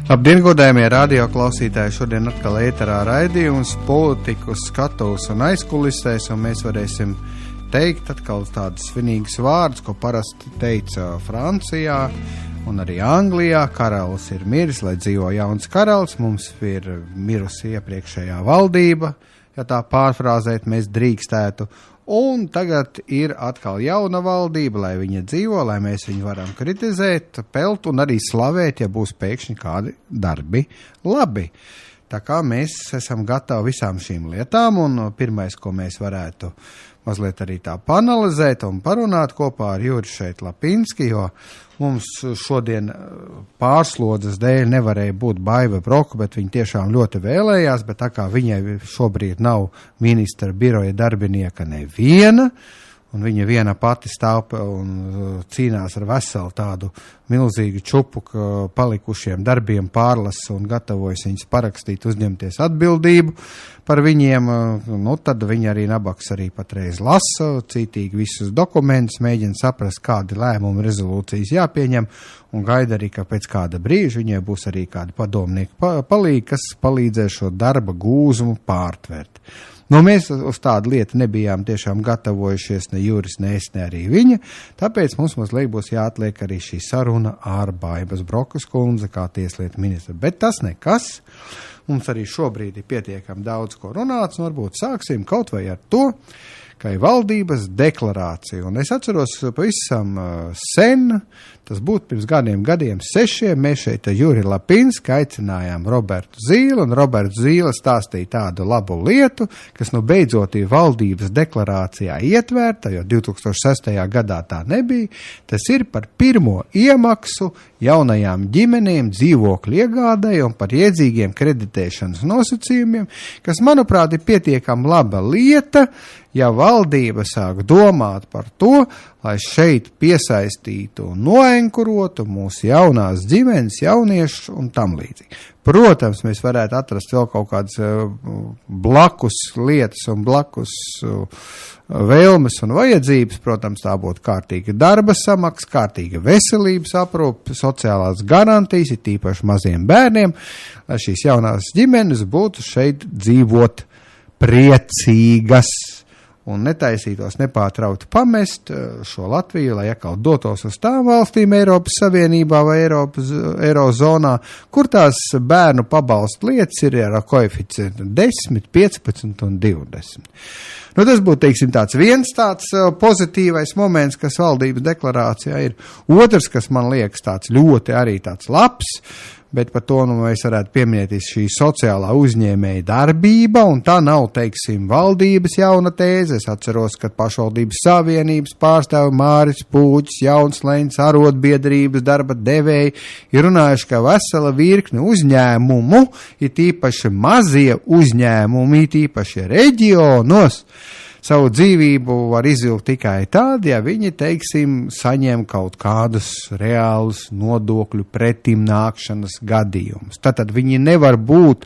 Labdien, godājumie radio klausītāji! Šodien atkal ēterā raidījums politiku skatos un aizkulisēs, un mēs varēsim teikt atkal tādas svinīgas vārdas, ko parasti teica Francijā un arī Anglijā. Karalis ir miris, lai dzīvo jauns karalis, mums ir mirusi iepriekšējā valdība, ja tā pārfrāzēt mēs drīkstētu. Un tagad ir atkal jauna valdība, lai viņa dzīvo, lai mēs viņu varam kritizēt, pelt un arī slavēt, ja būs pēkšņi kādi darbi labi. Tā kā mēs esam gatavi visām šīm lietām, un pirmais, ko mēs varētu mazliet arī tā panalizēt un parunāt kopā ar Juri šeit Lapinski, jo mums šodien pārslodzes dēļ nevarēja būt Baiva Broka, bet viņa tiešām ļoti vēlējās, bet tā kā viņai šobrīd nav ministra biroja darbinieka neviena, un viņa viena pati stāv un cīnās ar veselu tādu milzīgu čupu palikušiem darbiem, pārlasu un gatavojas viņus parakstīt, uzņemties atbildību par viņiem, nu tad viņa arī nabaks arī patreiz lasa, cītīgi visus dokumentus, mēģina saprast, kādi lēmumi rezolūcijas jāpieņem, un gaida arī, ka pēc kāda brīža viņai būs arī kādi padomnieki palīgi, kas palīdzēs šo darba gūzumu pārtvert. Nu, mēs uz tādu lietu nebijām tiešām gatavojušies, ne Juris, ne es, ne arī viņa, tāpēc mums mazliet būs jāatliek arī šī saruna ar Baibas Brokas kundze kā tieslietu ministra. Bet tas nekas, mums arī šobrīd ir pietiekami daudz ko runāts, un varbūt sāksim kaut vai ar to, ka ir valdības deklarācija. Un es atceros pavisam sen, tas būtu pirms gadiem 6, mēs šeit Juri Lapinski aicinājām Robertu Zīli, un Roberts Zīle stāstīja tādu labu lietu, kas nu beidzot ir valdības deklarācijā ietvērta, jo 2006. gadā tā nebija. Tas ir par pirmo iemaksu jaunajām ģimenēm dzīvokļu iegādai un par iedzīgiem kreditēšanas nosacījumiem, kas, manuprāt, ir pietiekami laba lieta, ja valdība sāk domāt par to, lai šeit piesaistītu un noenkurotu mūsu jaunās ģimenes, jauniešus un tam līdzīgi. Protams, mēs varētu atrast vēl kaut kādas blakus lietas un blakus vēlmes un vajadzības. Protams, tā būtu kārtīga darba samaksa, kārtīga veselības aprūpe, sociālās garantijas, ir tīpaši maziem bērniem, lai šīs jaunās ģimenes būtu šeit dzīvot priecīgas un netaisītos nepārtraukti pamest šo Latviju, lai atkal dotos uz tām valstīm Eiropas Savienībā vai Eirozonā, kur tās bērnu pabalstu lietas ir ar koeficientu 10, 15 un 20. Nu, tas būtu, teiksim, viens tāds pozitīvais moments, kas valdības deklarācijā ir. Otrs, kas man liekas tāds ļoti arī tāds labs, bet par to mēs varētu pieminēt šī sociālā uzņēmēja darbība, un tā nav, teiksim, valdības jauna tēze. Es atceros, ka pašvaldības savienības pārstāvi Māris Pūķis, Jaunslēņas, arotbiedrības darba devēji ir runājuši, ka vesela virkne uzņēmumu, ir tīpaši mazie uzņēmumi, ir tīpaši reģionos, savu dzīvību var izvilkt tikai tad, ja viņi, teiksim, saņem kaut kādus reālus nodokļu pretimnākšanas gadījumus. Tātad viņi nevar būt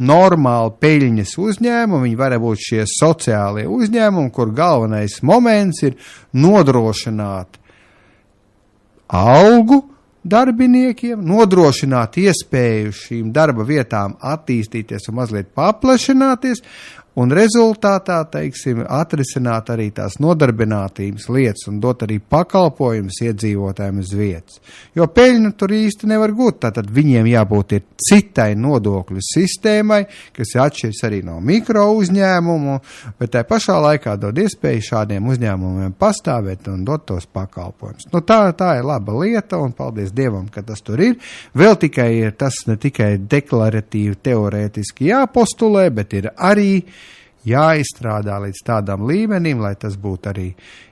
normāli peļņas uzņēmumi, viņi var būt šie sociālie uzņēmumi, kur galvenais moments ir nodrošināt algu darbiniekiem, nodrošināt iespēju šīm darba vietām attīstīties un mazliet paplašināties, un rezultātā, teiksim, atrisināt arī tās nodarbinātības lietas un dot arī pakalpojumus iedzīvotājiem uz vietas. Jo peļņu tur īsti nevar gūt, tātad viņiem jābūt ir citai nodokļu sistēmai, kas atšķiras arī no mikro uzņēmumu, bet tai pašā laikā dod iespēju šādiem uzņēmumiem pastāvēt un dot tos pakalpojumus. Nu, tā ir laba lieta, un paldies Dievam, ka tas tur ir. Vēl tikai ir tas ne tikai deklaratīvi, teorētiski jāpostulē, bet ir arī jāizstrādā līdz tādam līmenim, lai tas būtu arī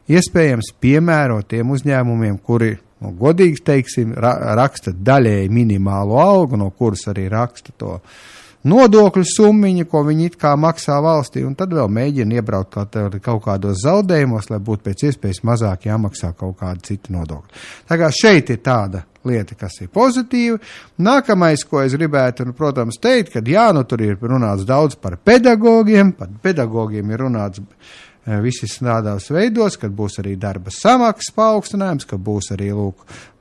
iespējams piemērot tiem uzņēmumiem, kuri, nu, godīgi teiksim, raksta daļēji minimālo algu, no kuras arī raksta to nodokļu summiņu, ko viņi it kā maksā valstī, un tad vēl mēģina iebraukt kaut kādos zaudējumos, lai būtu pēc iespējas mazāk jāmaksā kaut kāda cita nodokļa. Tā kā šeit ir tāda lieta, kas ir pozitīva. Nākamais, ko es gribētu, protams, teikt, ka jā, nu tur ir runāts daudz par pedagogiem ir runāts visi strādās veidos, kad būs arī darba samaksas paaugstinājums, ka būs arī,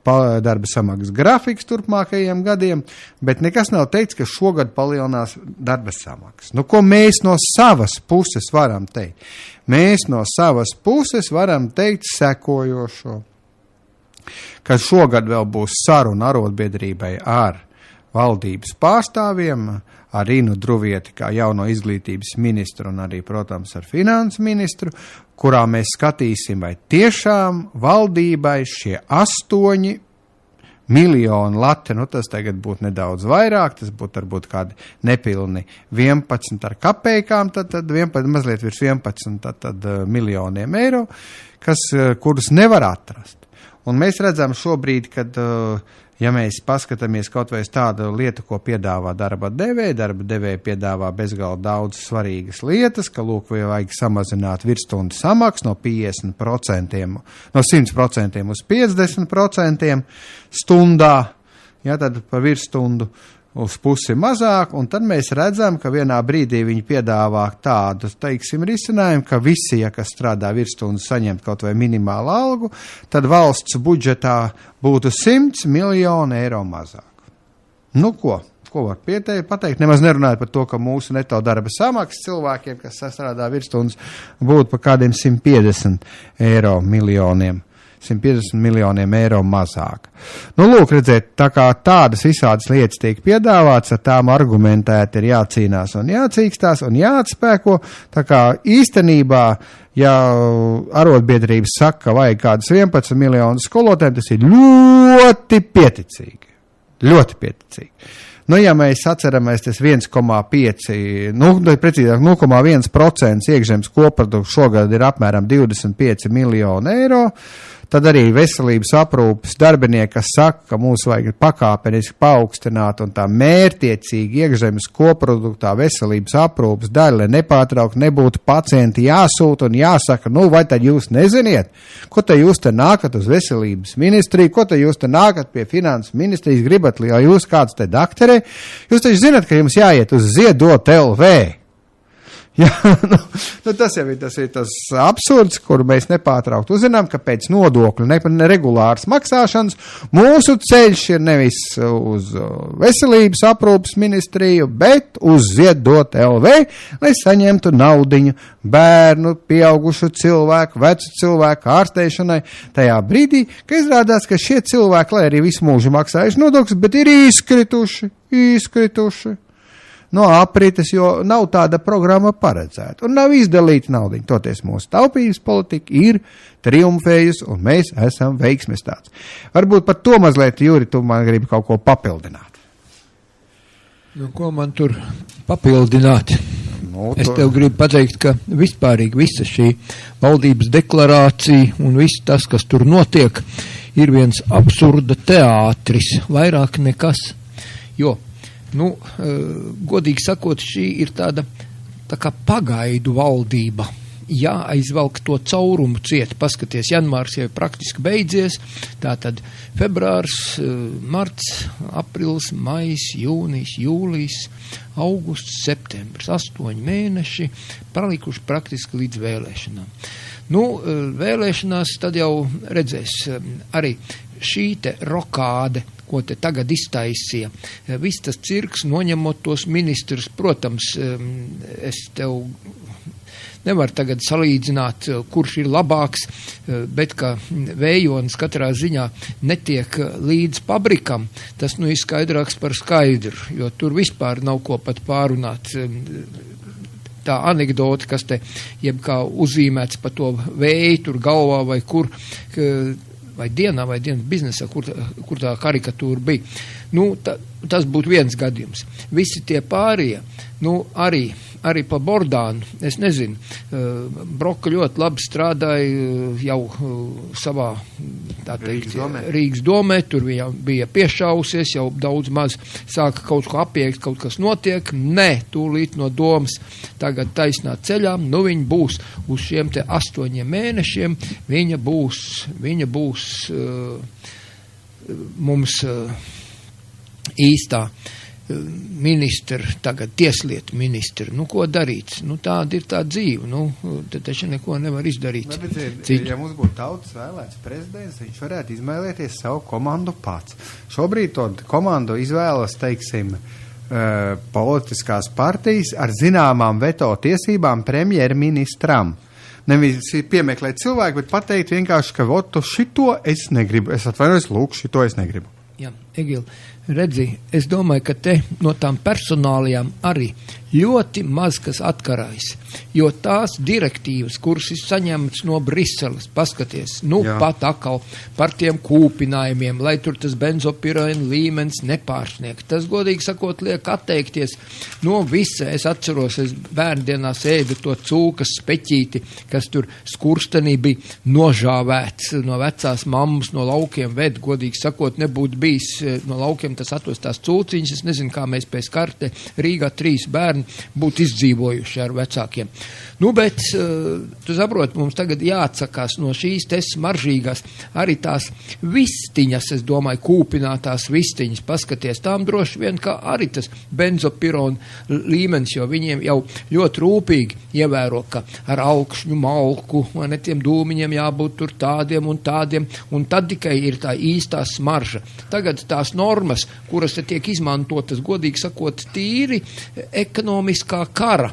darba samaksas grafiks turpmākajiem gadiem, bet nekas nav teikts, ka šogad palielinās darba samaksas. Ko mēs no savas puses varam teikt? Mēs no savas puses varam teikt sekojošo, ka šogad vēl būs saruna arotbiedrībai ar valdības pārstāvjiem, ar Inu Druvieti kā jauno izglītības ministru un arī, protams, ar finansu ministru, kurā mēs skatīsim, vai tiešām valdībai šie 8 miljoni lati, tas tagad būtu nedaudz vairāk, tas būtu varbūt kādi nepilni 11 ar kapējkām, tad 11, mazliet virs 11 tad miljoniem eiro, kurus nevar atrast. Un mēs redzam šobrīd, kad ja mēs paskatāmies kaut vai tādu lietu, ko piedāvā darba devēja piedāvā bezgalīgi daudz svarīgas lietas, ka, vajag samazināt virsstundu samaksu no 50%, no 100% uz 50% stundā, tad par virsstundu uz pusi mazāk, un tad mēs redzam, ka vienā brīdī viņi piedāvā tādu, risinājumu, ka visi, kas strādā virsstundu, saņemt kaut vai minimālu algu, tad valsts budžetā būtu 100 miljoni eiro mazāk. Ko var pateikt? Nemaz nerunājot par to, ka mūsu neto darba samaksas cilvēkiem, kas strādā virsstundas, būtu par kādiem 150 miljoniem. 150 miljoniem eiro mazāk. Redzēt, tā kā tādas visādas lietas tiek piedāvāts, ar tām argumentēti ir jācīnās un jācīkstās un jāatspēko, tā kā īstenībā, ja arotbiedrības saka, ka vajag kādas 11 miljonus skolotājiem, tas ir ļoti pieticīgi. Ļoti pieticīgi. Ja mēs atceramies, tas 1,5, precīzāk 0,1% iekšzemes koprodukts šogad ir apmēram 25 miljoni eiro, tad arī veselības aprūpes darbinieki, kas saka, ka mums vajag pakāpeniski paaugstināt un tā mērtiecīgi iekšzemes koproduktā veselības aprūpes daļa, lai nepārtraukt nebūtu pacienti jāsūta un jāsaka, vai tad jūs neziniet, ko te jūs te nākat uz veselības ministriju, ko te jūs te nākat pie finanses ministrijas, gribat, lai jūs kāds te dakterē, jūs taču zinat, ka jums jāiet uz Ziedot LV. Jā, tas jau ir tas absurds, kuru mēs nepārtraukt uzzinām, ka pēc nodokļu neregulāras maksāšanas mūsu ceļš ir nevis uz veselības aprūpas ministriju, bet uz Ziedot LV, lai saņemtu naudiņu bērnu, pieaugušu cilvēku, vecu cilvēku ārsteišanai tajā brīdī, ka izrādās, ka šie cilvēki, lai arī visu mūžu maksājuši nodokļus, bet ir izkrituši no aprites, jo nav tāda programma paredzēta un nav izdalīta naudiņa. Toties mūsu taupības politika ir triumfējusi un mēs esam veiksmes tāds. Varbūt par to mazliet, Juri, tu man gribi kaut ko papildināt. Ko man tur papildināt? Es tev gribu pateikt, ka vispārīgi visa šī valdības deklarācija un viss tas, kas tur notiek, ir viens absurda teātris, vairāk nekas, jo godīgi sakot, šī ir tā kā pagaidu valdība. Jāaizvelk to caurumu ciet. Paskaties, janvārs jau praktiski beidzies, tātad februārs, marts, aprils, maijs, jūnijs, jūlijs, augusts, septembris, 8 mēneši, palikuši praktiski līdz vēlēšanām. Vēlēšanās tad jau redzēs arī šī te rokāde, ko te tagad iztaisīja. Viss tas cirks, noņemot tos ministrus, protams, es tev nevaru tagad salīdzināt, kurš ir labāks, bet ka Vējonis katrā ziņā netiek līdz pabrikam, tas ir skaidrāks par skaidru, jo tur vispār nav ko pat pārunāt. Tā anekdote, kas te jebkā uzīmēts pa to vēju tur galvā vai kur, vai dienas biznesā, kur tā karikatūra bija. Tas būtu viens gadījums. Visi tie pārējie, arī pa Bordānu, es nezinu, Broka ļoti labi strādāja jau savā, tā teikt, Rīgas domē, tur viņa bija piešausies, jau daudz maz sāka kaut ko apiekt, kaut kas notiek, tūlīt no domas tagad taisnā ceļā, viņa būs uz šiem te 8 mēnešiem, viņa būs mums īstā ministri, tagad tieslietu ministri, nu, ko darīt? Nu, tāda ir tā dzīve, nu, te taču neko nevar izdarīt. Ja mums būtu tautas vēlēts prezidents, viņš varētu izvēlēties savu komandu pats. Šobrīd to komandu izvēlas, teiksim, politiskās partijas ar zināmām veto tiesībām premjerministram. Nevis piemeklēt cilvēku, bet pateikt vienkārši, ka votu šito es negribu. Es atvainojos, lūk, šito es negribu. Jā, Egil, redzi, es domāju, ka te no tām personālijām arī ļoti maz kas atkarājas, jo tās direktīvas, kuras ir saņemtas no Briseles, paskaties, nu jā. Pat atkal par tiem kūpinājumiem, lai tur tas benzopirēna līmenis nepārsniegt. Tas, godīgi sakot, liek atteikties no visa. Es atceros, es bērndienās ēdu to cūkas speķīti, kas tur skurstenī bija nožāvēts no vecās mammas, no laukiem ved, godīgi sakot, nebūtu bijis no laukiem tas atvestās cūciņas. Es nezinu, kā mēs pēc karte Rīgā 3 bērni būtu izdzīvojuši ar vecākiem. Nu, bet, tu saproti, mums tagad jāatsakās no šīs te smaržīgās, arī tās vistiņas, es domāju, kūpinātās vistiņas, paskaties, tām droši vien, kā arī tas benzopirona līmenis, jo viņiem jau ļoti rūpīgi ievēro, ka ar augšņu malku, vai ne, tiem dūmiņiem jābūt tur tādiem, un tad tikai ir tā īstā smarža. Tagad tās normas, kuras te tiek izmantotas, godīgi sakot, tīri ekonomiskā kara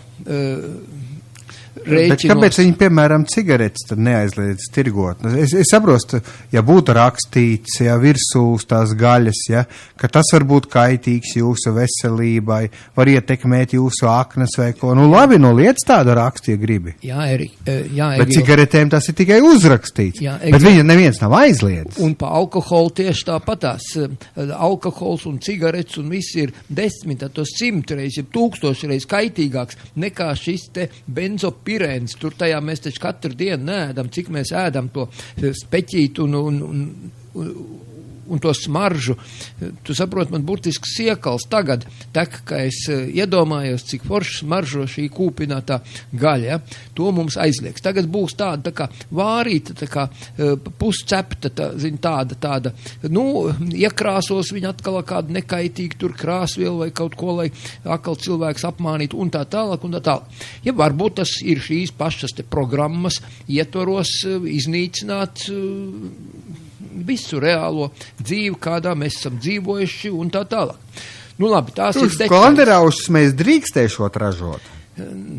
rēķinos. Bet kāpēc viņi, piemēram, cigaretes tad neaizliedz tirgot? Es saprostu, ja būtu rakstīts, ja virsū tās gaļas, ja, ka tas var būt kaitīgs jūsu veselībai, var ietekmēt jūsu aknas vai ko. Nu labi, nu liec tādu rakstu, ja gribi. Jā, jā, bet cigaretēm tas ir tikai uzrakstīts. Jā, bet viņa neviens nav aizliedz. Un pa alkoholu tieši tāpatās. Alkohols un cigaretes un viss ir 10, tos 100 reiz, 1000 reiz kaitīgāks nekā šis te benzopirēns. Tur tajā mēs taču katru dienu neēdam, cik mēs ēdam to speķīt un to smaržu. Tu saproti, man burtiski siekals tagad, tak, ka es iedomājos, cik forši smaržo šī kūpinātā gaļa. Ja? To mums aizliegs. Tagad būs tāda tā kā vārīta, tā kā puscepta, tāda, nu, iekrāsos viņa atkal kādu nekaitīgu tur krāsvielu vai kaut ko, lai atkal cilvēks apmānītu un tā tālāk. Ja varbūt tas ir šīs pašas te programmas ietvaros iznīcināt visu reālo dzīvi, kādā mēs esam dzīvojuši un tā tālāk. Nu labi, tās ir detaļas. Sklanderaušus mēs drīkstēšot ražot?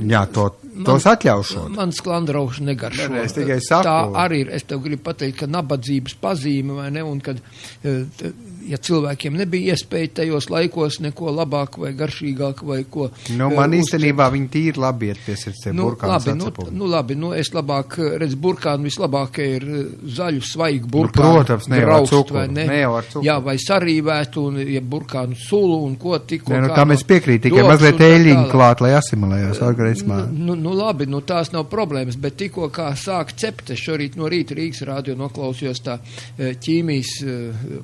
Jā, tos atļaušot. Man sklanderauši negaršo. Ne, es tikai saku. Tā arī ir, es tev gribu pateikt, ka nabadzības pazīme, vai ne, un kad, ja cilvēkiem nebija iespēja tajos laikos neko labāk vai garšīgāk vai ko. Nu, man īstenībā viņi tīri labi iet pie sirds burkānu sacepumi. Nu, labi, es labāk redz burkānu, vislabāk ir zaļu svaigu burkānu. Nu, protams, ne jau ar cukuru. Ne jau ar cukuru. Jā, vai sarīvētu, un ja burkānu sulu, un ko tikko. Ne, nu, tā mēs piekrīt, tikai mazliet ēļiņu klāt, lai asimilējās organismā. Nu, labi, nu, tās nav problēmas, bet tikko kā sāk cept, es šorīt no rīta Rīgas radio noklausījos tā ķīmijas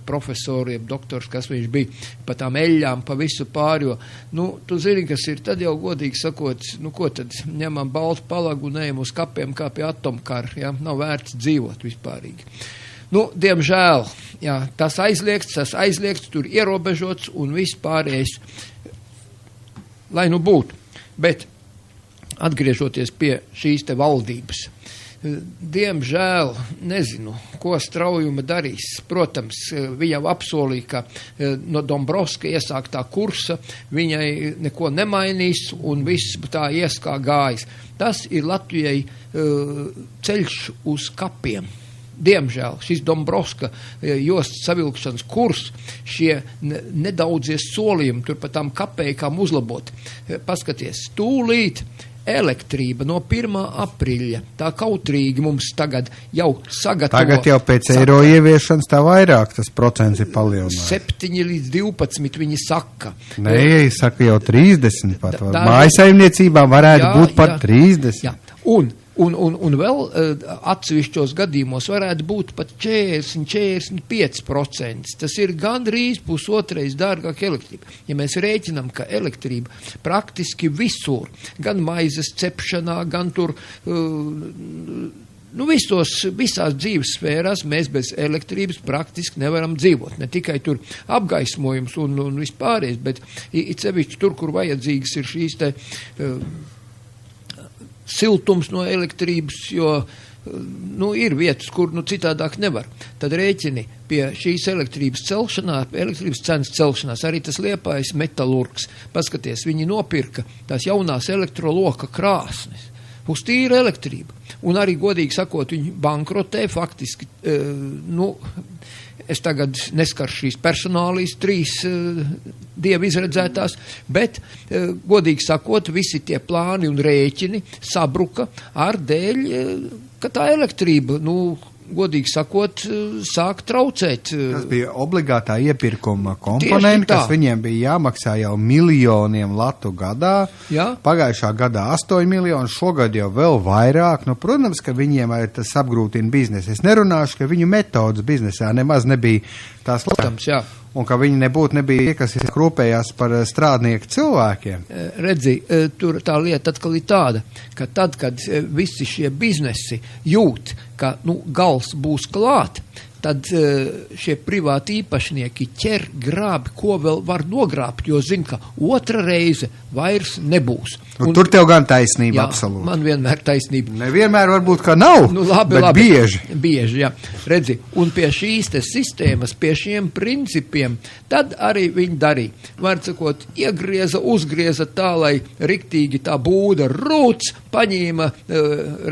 profesoru, doktors, kas viņš bija, pa tām eļļām, pa visu pārjo. Nu, tu zini, kas ir, tad jau godīgi sakot, nu, ko tad ņemam baltu palagu un ejam uz kapiem kā pie atomkara, ja? Nav vērts dzīvot vispārīgi. Nu, diemžēl, jā, tas aizliegts, tur ierobežots un viss pārējais, lai nu būtu. Bet, atgriežoties pie šīs te valdības, diemžēl nezinu, ko Straujuma darīs. Protams, viņa apsolīja, ka no Dombrovska iesāktā kursa viņai neko nemainīs un viss tā ies kā gājis. Tas ir Latvijai ceļš uz kapiem. Diemžēl šis Dombrovska jostas savilkšanas kurs, šie nedaudzie solījumi tur pa tām kapējkām uzlabot. Paskaties, tūlīt elektrība no 1. aprīļa. Tā kautrīgi mums tagad jau sagatavo. Tagad jau pēc eiro ieviešanas tā vairāk tas procents ir palielināts. 7 līdz 12 viņi saka. Nē, saka jau 30 pat. Mājasaimniecībām varētu būt pat 30. Jā. Un vēl atsevišķos gadījumos varētu būt pat 40-45%. Tas ir gandrīz pusotreiz dārgāk elektrība. Ja mēs rēķinām, ka elektrība praktiski visur, gan maizes cepšanā, gan tur visās dzīves sfērās mēs bez elektrības praktiski nevaram dzīvot. Ne tikai tur apgaismojums un vispārējais, bet it sevišķi tur, kur vajadzīgas ir šīs te siltums no elektrības, jo ir vietas, kur citādāk nevar. Tad rēķini pie šīs elektrības cenas celšanās, arī tas Liepājas metalurgs. Paskaties, viņi nopirka tās jaunās elektroloka krāsnes uz tīra elektrību. Un arī, godīgi sakot, viņi bankrotē faktiski, es tagad neskaršu šīs personālijas 3 dievu izredzētās, bet, godīgi sakot, visi tie plāni un rēķini sabruka ar dēļ, ka tā elektrība, godīgi sakot, sāk traucēt. Tas bija obligātā iepirkuma komponenti, kas viņiem bija jāmaksā jau miljoniem latu gadā. Jā. Pagājušā gadā 8 miljoni, šogad jau vēl vairāk. Protams, ka viņiem arī tas apgrūtina biznesu. Es nerunāšu, ka viņu metodas biznesā nemaz nebija tās labas. Jā. Un ka viņi nebija tie, kas rūpējās par strādnieku cilvēkiem. Redzi, tur tā lieta atkal ir tāda, ka tad, kad visi šie biznesi jūt, ka gals būs klāt, tad šie privāti īpašnieki ķer grābi, ko vēl var nogrābt, jo zina, ka otra reize vairs nebūs. Un tur tev gan taisnība, jā, absolūti. Man vienmēr taisnība. Nevienmēr varbūt, ka nav, bet bieži. Bieži, jā. Redzi, un pie šīs te sistēmas, pie šiem principiem, tad arī viņi darīja. Var sakot, uzgrieza tā, lai riktīgi tā būda rūts, paņēma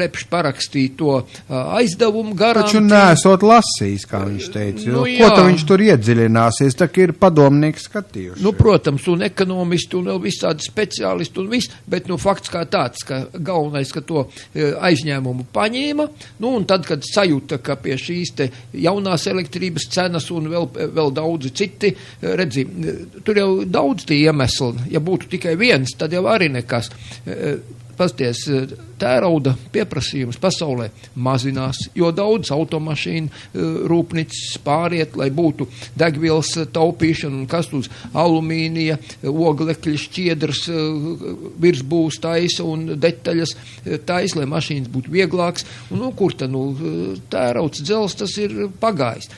repš parakstīja to aizdevumu garantiju. Taču nesot lasījis, kā viņš teica. Ko tu viņš tur iedziļināsies, tā ir padomnieki skatījuši. Protams, un ekonomisti un vēl visādi speciālisti un viss, bet fakts kā tāds, ka galvenais, ka to aizņēmumu paņēma, un tad, kad sajūta, ka pie šīs te jaunās elektrības cenas un vēl daudzi citi, redzi, tur jau daudz tie iemesli, ja būtu tikai viens, tad jau arī nekas. Pasties, tērauda pieprasījums pasaulē mazinās, jo daudz automašīnu rūpnīcas pāriet, lai būtu degvielas taupīšana un kas uz alumīnija, oglekļa šķiedras virsbūs taisa un detaļas taisa, lai mašīnas būtu vieglāks. Un, kur tad, tērauds dzels, tas ir pagājis.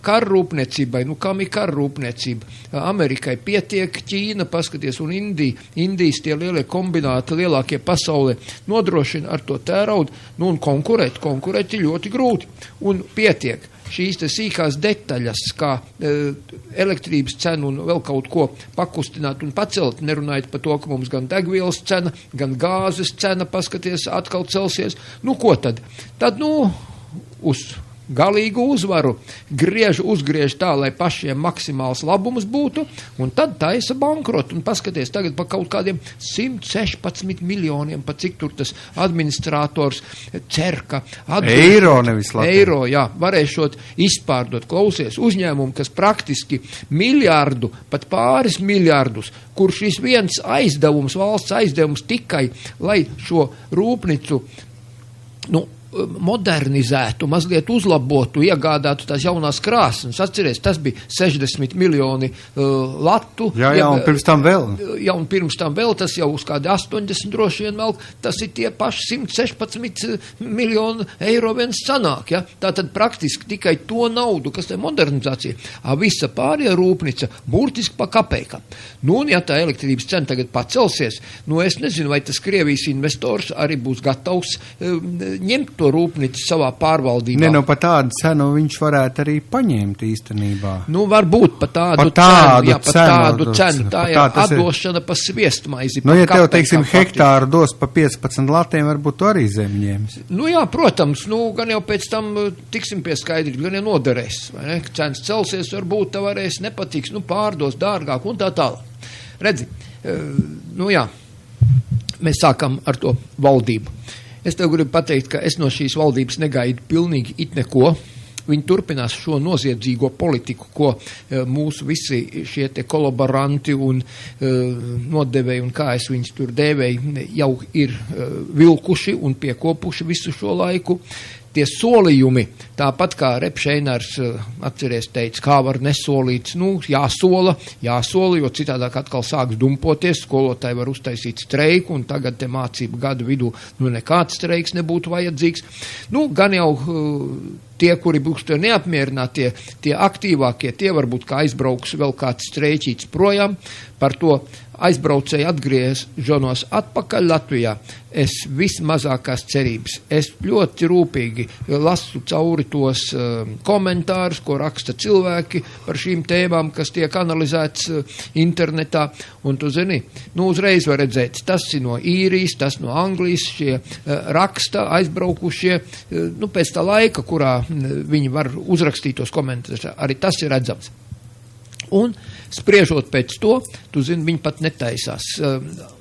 Karrūpniecībai, kam ir karrūpniecība? Amerikai pietiek, Ķīna, paskaties, un Indijas tie lielie kombināti, lielākie pasaulē nodrošina ar to tēraudu, un konkurēt ir ļoti grūti. Un pietiek šīs te sīkās detaļas, kā elektrības cenu un vēl kaut ko pakustināt un pacelt, nerunājot par to, ka mums gan degvielas cena, gan gāzes cena, paskaties, atkal celsies. Ko tad? Tad, uz galīgu uzvaru uzgriež tā, lai pašiem maksimāls labums būtu, un tad taisa bankrotu. Un paskaties tagad pa kaut kādiem 116 miljoniem, pa cik tur tas administrators cer, ka eiro nevis Latvijas. Eiro, jā, varēšot izpārdot. Klausies, uzņēmumu, kas praktiski miljardu, pat pāris miljardus, kur šis viens aizdevums, valsts aizdevums tikai, lai šo rūpnicu, modernizētu, mazliet uzlabotu, iegādātu tās jaunās krāsnes. Atceries, tas bija 60 miljoni latu. Jā, un pirms tam vēl. Jā, un pirms tam vēl, tas jau uz kādi 80 droši vien vēl, tas ir tie paši 116 miljoni eiro viens sanāk, ja? Tātad praktiski tikai to naudu, kas te modernizācija, visa pārējā rūpnica, burtiski pa kapeikam. Un ja tā elektrības cena tagad pacelsies, es nezinu, vai tas Krievijas investors arī būs gatavs ņemt to rūpnīcu savā pārvaldībā. Pa tādu cenu viņš varētu arī paņemt īstenībā. Varbūt pa tādu cenu. Tā ir atdošana pa sviestmaizi. Ja tev, teiksim, hektāru dos pa 15 latiem, varbūt tu arī zemi ņems. Jā, protams, gan jau pēc tam tiksim pie skaidrības, gan jau noderēs. Cenas celsies, varbūt tā varēs nepatiks, pārdos dārgāk un tā tālāk. Redzi, mēs sākam ar to valdību. Es tev gribu pateikt, ka es no šīs valdības negaidu pilnīgi it neko. Viņi turpinās šo noziedzīgo politiku, ko mūsu visi šie te kolaboranti un nodevēji un kā es viņus tur dēvēju, jau ir vilkuši un piekopuši visu šo laiku. tie solījumi, tāpat kā Repšeinars atceries teica, kā var nesolīt, jāsola, jo citādāk atkal sāks dumpoties, skolotāji var uztaisīt streiku, un tagad te mācību gadu vidū, nekāds streiks nebūtu vajadzīgs. Gan jau tie, kuri būs to neapmierināti, tie aktīvākie, tie varbūt kā aizbrauks vēl kāds streiķīts projām, par to aizbraucēji atgriežonos atpakaļ Latvijā. Es vismazākās cerības. Es ļoti rūpīgi lasu cauri tos komentārus, ko raksta cilvēki par šīm tēmām, kas tiek analizēts internetā. Un tu zini, uzreiz var redzēt, tas ir no Īrijas, tas no Anglijas, šie raksta aizbraukušie, pēc tā laika, kurā viņi var uzrakstīt tos komentārus, arī tas ir redzams. Un spriežot pēc to, tu zini, viņi pat netaisās.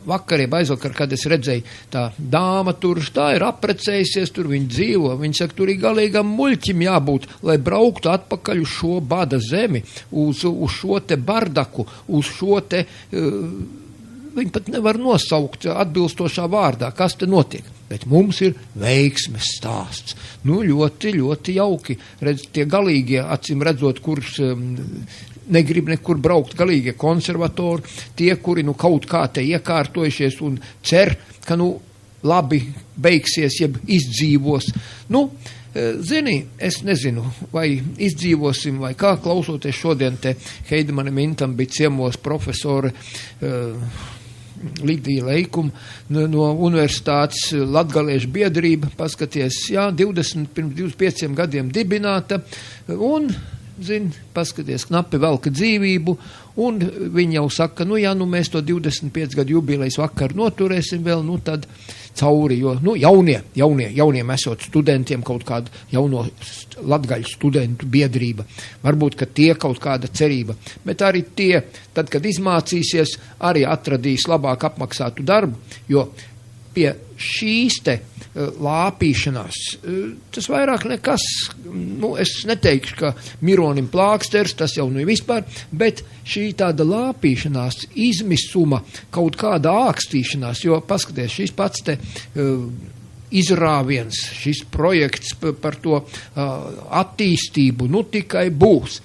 Vakariem aizvakar, kad es redzēju, tā dāma tur, tā ir aprecējusies, tur viņi dzīvo, viņi saka, tur ir galīgam muļķim jābūt, lai brauktu atpakaļ uz šo bada zemi, uz šo te bardaku, uz šo te, viņi pat nevar nosaukt atbilstošā vārdā, kas te notiek. Bet mums ir veiksmes stāsts. Ļoti, ļoti jauki. Redz, tie galīgie, acīm redzot, kurš negrib nekur braukt, galīgie konservatori, tie, kuri kaut kā te iekārtojušies un cer, ka labi beigsies, jeb izdzīvos. Zini, es nezinu, vai izdzīvosim, vai kā, klausoties šodien te Heidemanim Mintam bija ciemos profesori Lidija Leikuma no Universitātes Latgaliešu biedrība, paskaties, pirms 25 gadiem dibināta, un, paskaties, knapi velka dzīvību, un viņi jau saka, mēs to 25 gadu jubilejas vakar noturēsim vēl, tad cauri, jo, jauniem esot studentiem kaut kāda jauno latgaļu studentu biedrība. Varbūt, ka tie kaut kāda cerība. Bet arī tie, tad, kad izmācīsies, arī atradīs labāk apmaksātu darbu, jo pie šīs te lāpīšanās, tas vairāk nekas, es neteikšu, ka Mironim plāksters, tas jau vispār, bet šī tāda lāpīšanās, izmisuma, kaut kāda ākstīšanās, jo paskaties, šis pats te izrāviens, šis projekts par to attīstību, tikai būs.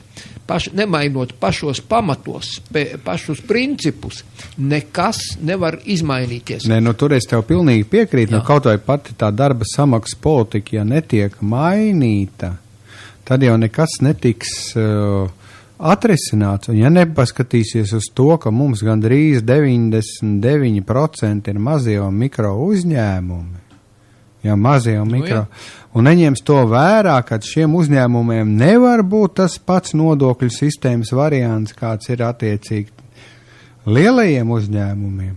Nemainot pašos pamatos, pašus principus, nekas nevar izmainīties. Tur es tev pilnīgi piekrītu, kaut vai pati tā darba samaksas politika, ja netiek mainīta, tad jau nekas netiks atrisināts. Un ja nepaskatīsies uz to, ka mums gandrīz 99% ir mazie un mikro uzņēmumi, un neņems to vērā, ka šiem uzņēmumiem nevar būt tas pats nodokļu sistēmas variants, kāds ir attiecīgi lielajiem uzņēmumiem.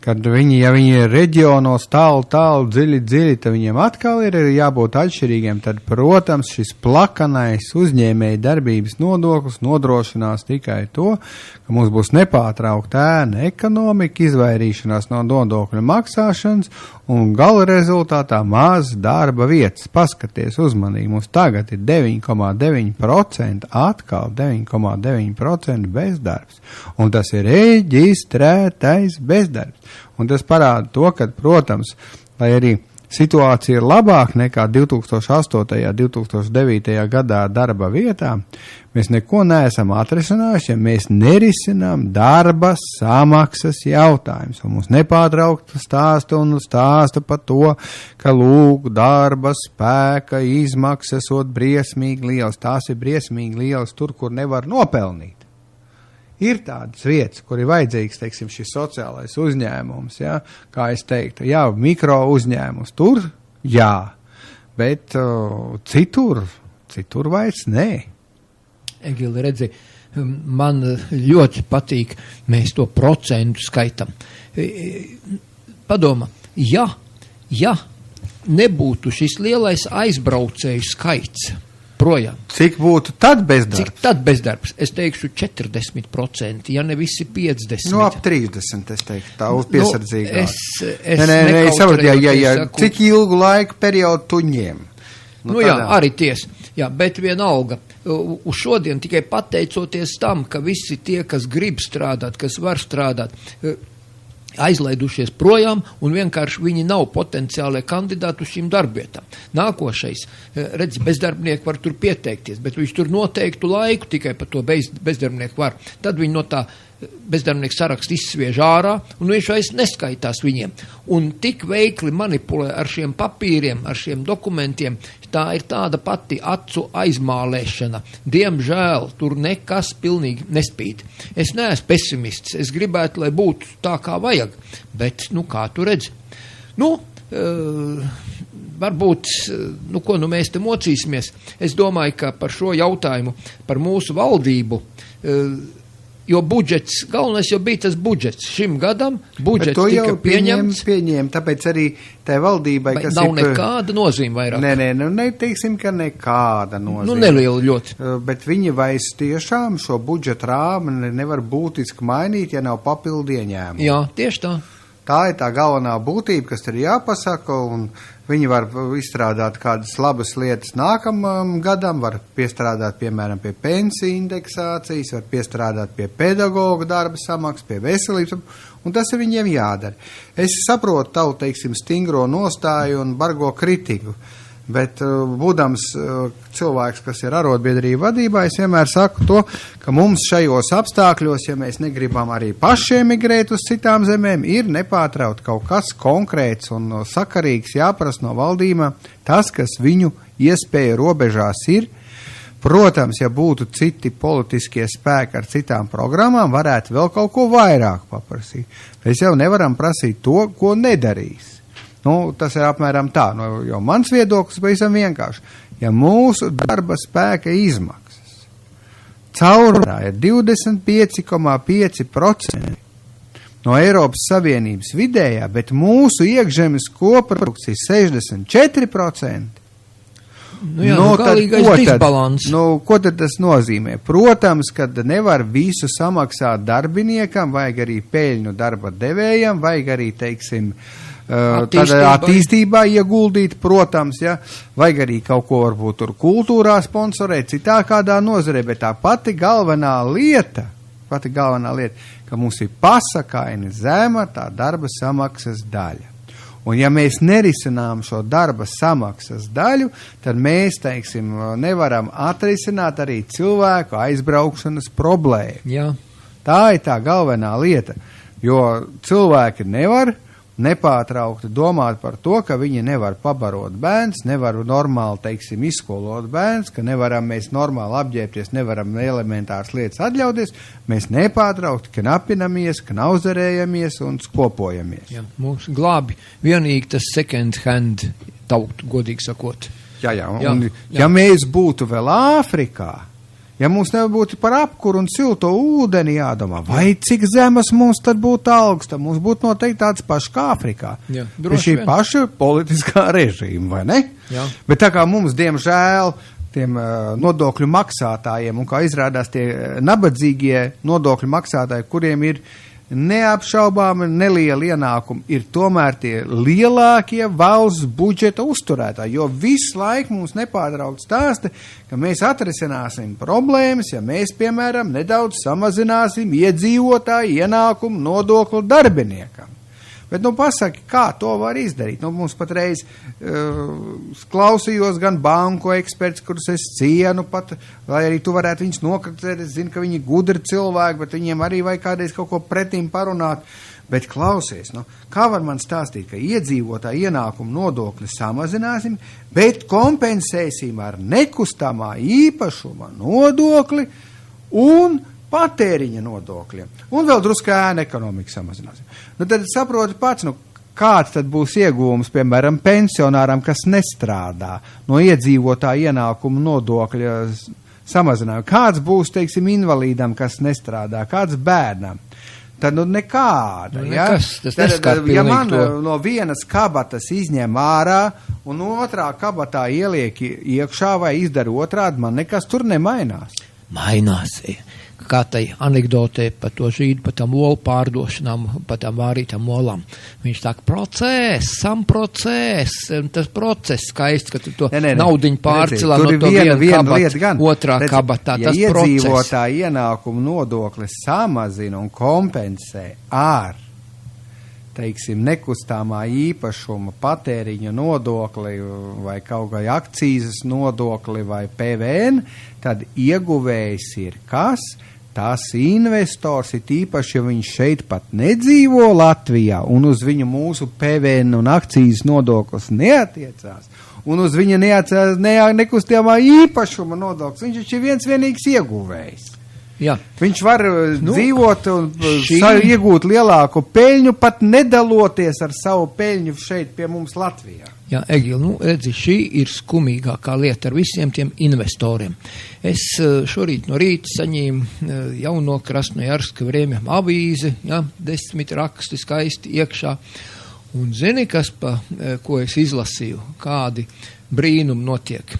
Kad viņi ir reģionos tālu, dziļi, tad viņiem atkal ir jābūt atšķirīgiem, tad, protams, šis plakanais uzņēmēja darbības nodoklis nodrošinās tikai to, ka mums būs nepārtraukta ēna ekonomika, izvairīšanās no nodokļu maksāšanas un gala rezultātā maz darba vietas. Paskaties uzmanīgi, mums tagad ir 9,9%, atkal 9,9% bezdarbs, un tas ir reģistrētais bezdarbs. Un tas parāda to, ka, protams, lai arī situācija ir labāka nekā 2008. 2009. gadā darba vietā, mēs neko neesam atrisinājuši, ja mēs nerisinām darba samaksas jautājumus. Un mums nepārtraukti stāsta par to, ka darba spēka izmaksas ir briesmīgi liels. Tās ir briesmīgi liels tur, kur nevar nopelnīt. Ir tādas vietas, kur ir vajadzīgs, teiksim, šis sociālais uzņēmums, kā es teiktu, mikro uzņēmums, tur, bet citur vairs nē. Egili, redzi, man ļoti patīk, mēs to procentu skaitam. Padomā, ja nebūtu šis lielais aizbraucēju skaits, projām. Cik būtu tad bezdarbs? Cik tad bezdarbs? Es teikšu 40%, ja ne visi 50%. Ap 30%, es teiktu, tā uz piesardzīgāk. Cik ilgu laiku periodu tu ņem? Arī tiesa. Bet vienalga. Uz šodien tikai pateicoties tam, ka visi tie, kas grib strādāt, kas var strādāt, aizlaidušies projām, un vienkārši viņi nav potenciālai kandidāti uz šīm darbietām. Nākošais, redz, bezdarbnieki var tur pieteikties, bet viņš tur noteiktu laiku tikai par to bezdarbnieku var. Tad viņi no tā bezdarbnieku sarakstu izsviež ārā, un viņš vairs neskaitās viņiem. Un tik veikli manipulē ar šiem papīriem, ar šiem dokumentiem, tā ir tāda pati acu aizmālēšana. Diemžēl tur nekas pilnīgi nespīd. Es neesmu pesimists, es gribētu, lai būtu tā, kā vajag, bet, kā tu redzi? Varbūt, ko mēs te mocīsimies. Es domāju, ka par šo jautājumu, par mūsu valdību, jo budžets, galvenais jau bija tas budžets. Šim gadam budžets tika pieņemts. Tāpēc arī tai valdībai, kas nav nekāda nozīme vairāk. Neteiksim, ka nekāda nozīme. Neliela ļoti. Bet viņi vairs tiešām šo budžeta rāmu nevar būtiski mainīt, ja nav papildu ieņēmumu. Jā, tieši tā. Tā ir tā galvenā būtība, kas ir jāpasaka, un viņi var izstrādāt kādas labas lietas nākamajam gadam, var piestrādāt, piemēram, pie pensiju indeksācijas, var piestrādāt pie pedagoga darba samaksas, pie veselības, un tas ir viņiem jādara. Es saprotu tavu, stingro nostāju un bargo kritiku, bet būdams cilvēks, kas ir arotbiedrība vadībā, es vienmēr saku to, ka mums šajos apstākļos, ja mēs negribam arī paši emigrēt uz citām zemēm, ir nepārtraut kaut kas konkrēts un sakarīgs jāprasa no valdībām, tas, kas viņu iespēja robežās ir. Protams, ja būtu citi politiskie spēki ar citām programmām, varētu vēl kaut ko vairāk paprasīt. Mēs jau nevaram prasīt to, ko nedarīs. Tas ir apmēram tā, jo mans viedoklis pavisam vienkārši. Ja mūsu darba spēka izmaksas caurumā ir 25,5% no Eiropas Savienības vidējā, bet mūsu iekšzemes koprodukts ir 64%, galīgais disbalans. Ko tad tas nozīmē? Protams, kad nevar visu samaksāt darbiniekam, vajag arī peļņu darba devējam, vajag arī, attīstībā ieguldīt, protams, ja, vajag arī kaut ko varbūt tur kultūrā sponsorēt, citā kādā nozarē, bet tā pati galvenā lieta, ka mums ir pasakaini zema tā darba samaksas daļa. Un ja mēs nerisinām šo darba samaksas daļu, tad mēs, nevaram atrisināt arī cilvēku aizbraukšanas problēmu. Jā. Tā ir tā galvenā lieta, jo cilvēki nevar nepārtraukti domāt par to, ka viņi nevar pabarot bērns, nevar normāli, izskolot bērns, ka nevaram mēs normāli apģērbties, nevaram elementāras lietas atļauties, mēs nepārtraukti knapinamies, knauzerējamies un skopojamies. Jā, mums glābi vienīgi tas second hand tautu, godīgi sakot. Jā. Ja mēs būtu vēl Āfrikā, ja mums nebūtu par apkuru un silto ūdeni jādomā, vai cik zemes mums tad būtu algas, tad mums būtu noteikti tāds pašs kā Āfrikā. Jā, pie šī paša politiskā režīma, vai ne? Jā. Bet tā kā mums, diemžēl, tiem nodokļu maksātājiem, un kā izrādās tie nabadzīgie nodokļu maksātāji, kuriem ir neapšaubāmi nelieli ienākumi, ir tomēr tie lielākie valsts budžeta uzturētāji, jo visu laiku mums nepārtraukt stāsta, ka mēs atrisināsim problēmas, ja mēs, piemēram, nedaudz samazināsim iedzīvotāju ienākumu nodokli darbiniekam. Bet, pasaki, kā to var izdarīt? Mums patreiz klausījos gan banku eksperts, kurus es cienu pat, lai arī tu varētu viņus nokritizēt. Es zinu, ka viņi gudri cilvēki, bet viņiem arī vajag kādreiz kaut ko pretīm parunāt. Bet klausies, kā var man stāstīt, ka iedzīvotāju ienākumu nodokli samazināsim, bet kompensēsim ar nekustamā īpašuma nodokli un patēriņa nodokļiem. Un vēl drusku ēnu ekonomiku samazināsim. Tad saproti pats, kāds tad būs iegūms, piemēram, pensionāram, kas nestrādā no iedzīvotāja ienākumu nodokļa samazinājuma. Kāds būs, invalīdam, kas nestrādā, kāds bērnam. Tad nekāda. Ja man no vienas kabatas izņem ārā un otrā kabatā ieliek iekšā vai izdara otrādi, man nekas tur nemainās. Mainās. Kā tai anekdotē par to žīdu, par tām olu pārdošanām, par tām vārītām olām. Viņš tā, process, tas process skaists, ka tu to naudiņu pārcelā no to viena kabata, otrā kabatā, tas process. Ja iedzīvotāja ienākumu nodokli samazina un kompensē ar teiksim, nekustāmā īpašuma patēriņa nodokli vai kaut vai akcīzes nodokli vai PVN, tad ieguvējs ir kas? Tas investors, ir īpaši, ja viņš šeit pat nedzīvo Latvijā un uz viņu mūsu PVN un akcijas nodoklis neatiecās, un uz viņa neatiecās nekustamā īpašuma nodoklis, viņš ir viens vienīgs ieguvējs. Jā. Viņš var dzīvot un iegūt lielāku peļņu, pat nedaloties ar savu peļņu šeit pie mums Latvijā. Jā, Egil, redzi, šī ir skumīgākā lieta ar visiem tiem investoriem. Es šorīt no rīta saņēmu jauno Krasnojarska Vremja avīzi, 10 raksti skaisti iekšā. Un zini, ko es izlasīju, kādi brīnumi notiek.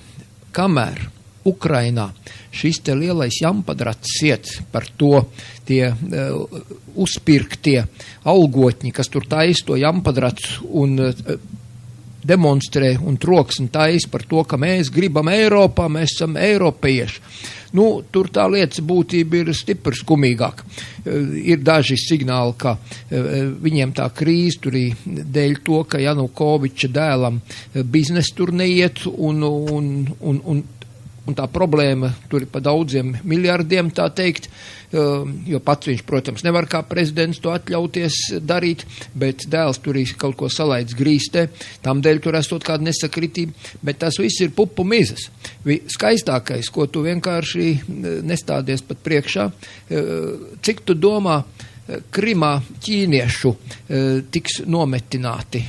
Kamēr Ukrainā šis te lielais jampadrats iet par to, tie uzpirktie algotņi, kas tur tais to jampadrats un demonstrē un troksni tais par to, ka mēs gribam Eiropā, mēs esam eiropieši. Tur tā lietas būtība ir stipri skumīgāk. Ir daži signāli, ka viņiem tā krīze tur ir dēļ to, ka Janukoviča dēlam biznes tur neiet un tā problēma tur ir pa daudziem miljardiem, tā teikt, jo pats viņš, protams, nevar kā prezidents to atļauties darīt, bet dēls tur ir kaut ko salaids grīstē, tam dēļ tur esot kāda nesakritība, bet tas viss ir pupu mizas. Skaistākais, ko tu vienkārši nestādies pat priekšā, cik tu domā, Krimā ķīniešu tiks nometināti?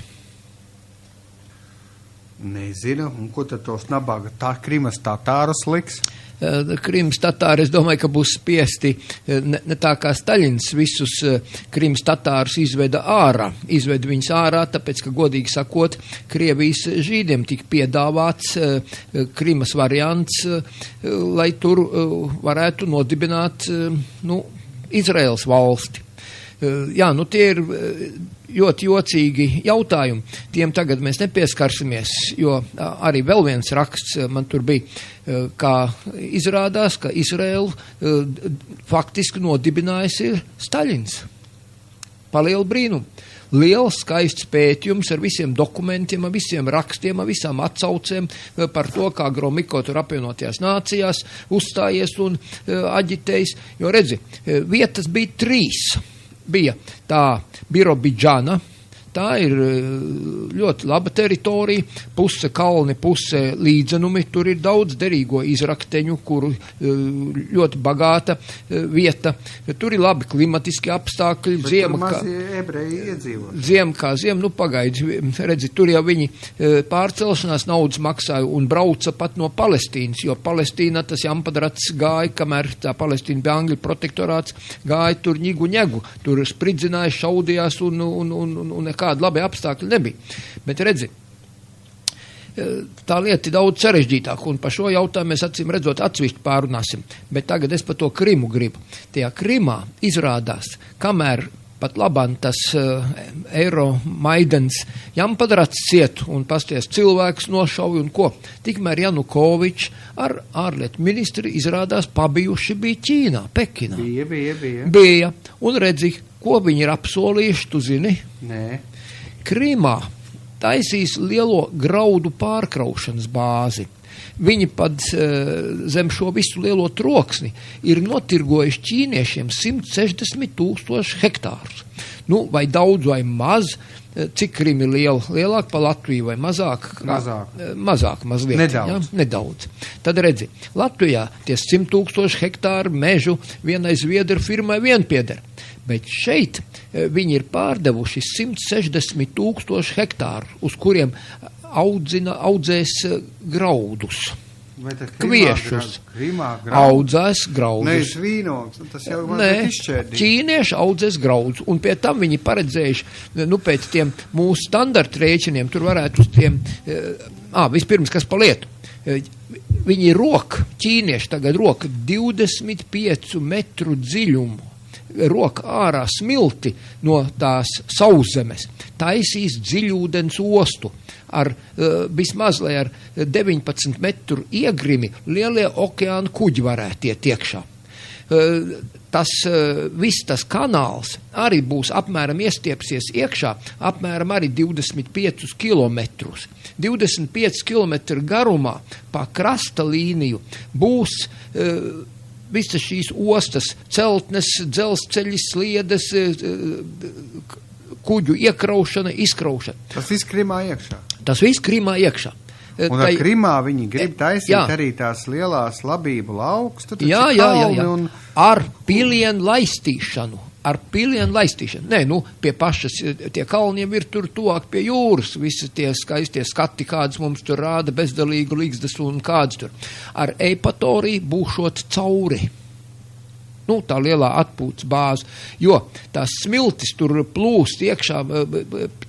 Nezinu, un ko tad tos nabaga Krimas tatārus liks? Krimas tatāri, es domāju, ka būs spiesti, ne tā kā Staļins visus Krimas tatārus izveda viņus ārā, tāpēc, ka godīgi sakot, Krievijas žīdiem tika piedāvāts Krimas variants, lai tur varētu nodibināt, Izraels valsti. Jā, tie ir ļoti jocīgi jautājumi. Tiem tagad mēs nepieskarsimies, jo arī vēl viens raksts man tur bija, kā izrādās, ka Izraelu faktiski nodibinājis ir Staļins. Pa lielu brīnumu. Liels, skaists pētījums ar visiem dokumentiem, ar visiem rakstiem, ar visām atsaucēm par to, kā Gromiko tur apvienotajās nācijās uzstājies un aģitējis. Jo redzi, vietas bija 3. Bija tā Birobidžana, tā ir ļoti laba teritorija, puse kalni, puse līdzenumi, tur ir daudz derīgo izrakteņu, kuru ļoti bagāta vieta, tur ir labi klimatiski apstākļi, ziema kā ziema, pagaidi, redzi, tur jau viņi pārcelšanās naudas maksāja un brauca pat no Palestīnas, jo Palestīna tas jampadrats gāja, kamēr tā Palestīna bija Angļu protektorāts, gāja tur ņigu, tur spridzināja, šaudījās un nekāda labi apstākļi nebija. Bet redzi, tā lieta ir daudz sarežģītāka, un par šo jautājumu mēs acīm redzot atsevišķi pārunāsim. Bet tagad es par to Krimu gribu. Tajā Krimā izrādās, kamēr pat labāk tas Eiromaidens jampadrats ciet un pasties cilvēks nošauja un ko. Tikmēr Janukovičs ar ārlietu ministri izrādās pabijuši bija Ķīnā, Pekinā. Bija. Un redzi, ko viņi ir apsolījuši, tu zini? Nē. Krimā taisīs lielo graudu pārkraušanas bāzi. Viņi pat zem šo visu lielo troksni ir notirgojuši ķīniešiem 160,000 hektārus. Vai daudz vai maz, cik Krimi liela? Lielāk pa Latviju vai mazāk? Mazāk mazliet. Nedaudz. Tad redzi, Latvijā tie 100,000 hektāru mežu vienai zviedru firmai pieder. Bet šeit viņi ir pārdevuši 160,000 hektāru, uz kuriem audzēs graudus. Kviešus. Audzēs graudus. Nevis vīnogs, tas jau mazliet izšķērdīt. Ķīnieši audzēs graudus, un pie tam viņi paredzējuši, pēc tiem mūsu standarta rēķiniem, tur varētu uz tiem, vispirms, kas pa lietu. Viņi ķīnieši tagad 25 metru dziļumu. Roka ārā smilti no tās sauszemes, taisīs dziļūdens ostu ar vismaz, lai ar 19 metru iegrimi lielie okeāna kuģi varētu iet iekšā. tas viss tas kanāls arī būs apmēram iestiepsies iekšā, apmēram arī 25 kilometrus. 25 kilometru garumā pa krasta līniju būs visas šīs ostas, celtnes, dzelzceļi, sliedes, kuģu iekraušana, izkraušana. Tas viss Krimā iekšā? Tas viss Krimā iekšā. Un ar Krimā viņi grib taisīt arī tās lielās labību laukus? Jā. Ar pilienu laistīšanu. Nē, pie pašas tie kalniem ir tur tuvāk pie jūras. Visi tie skaistie skati, kādas mums tur rāda, Bezdalīgu, Ligzdas un kādas tur. Ar Eipatoriju būšot cauri. Tā lielā atpūtas bāze, jo tās smiltis tur plūst iekšā